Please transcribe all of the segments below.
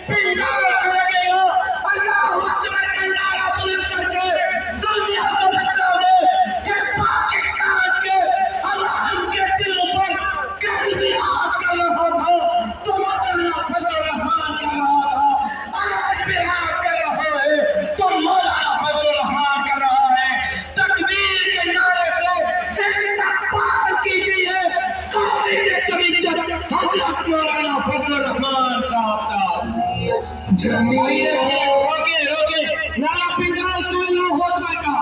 पिंडाल करेगा अल्लाह अकबर का नारा बुलंद करके दुनिया को बताओगे कि पाकिस्तान के अवाम के दिलों पर कैदी राज कर रहा था तो मौलाना फजल रहमान कर रहा था आज भी राज कर रहा है तो मौलाना फजल रहमान कर रहा है तकबीर के नारे से इस्तकबाल कीजिए काबिल कमीजत हजरत मौलाना फजल रहमान साहब का जमीयत रोके रोके नारा पिंडाल से अल्लाहू अकबर का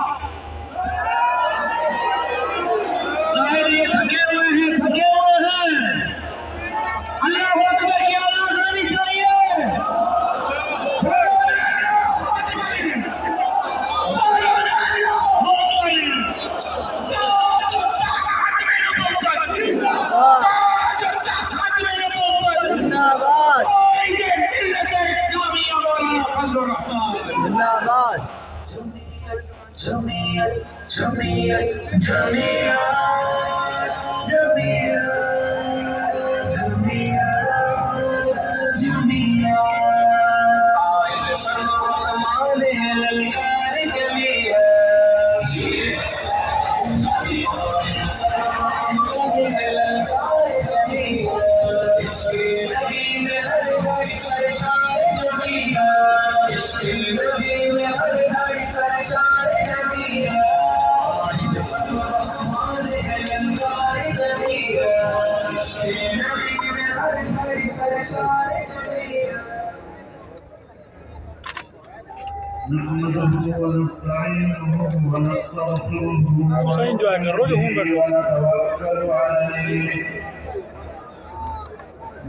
ये थके हुए हैं अल्लाहू अकबर की आवाज आनी चाहिए जिंदाबाद जमीयत जमीयत जमीयत जमीयत जमीयत जमीयत हमारे ललकार نحمده ونستعينه ونستغفره ونتوكل عليه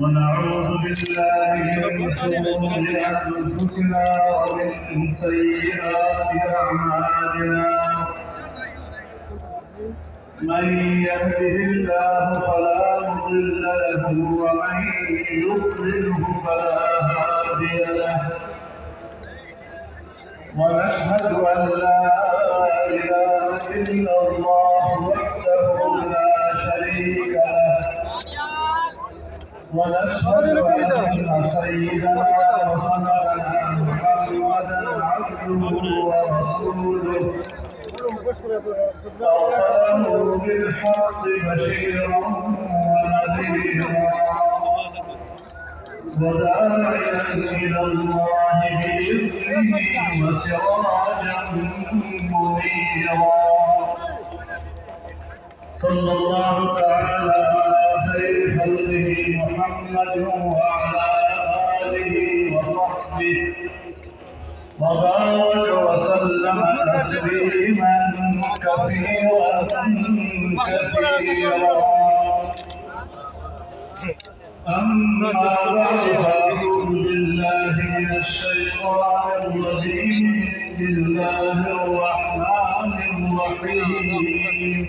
ونعوذ بالله من شرور انفسنا ومن سيئات اعمالنا من يهده الله فلا مضل له ومن يضلله فلا هادي له ونشهد أن لا إله إلا الله وحده لا شريك له ونشهد أن سيدنا وسندنا محمدا عبده ورسوله أرسله بالحق بشيرا ونذيرا وداعيا إلى الله بإذنه وسراجا منيرا صلى الله تعالى على خير خلقه محمد وعلى آله وصحبه وبارك وسلم تسليما كثيرا كثيرا أما بعد فأعوذ بالله من الشيطان الرجيم بسم الله الرحمن الرحيم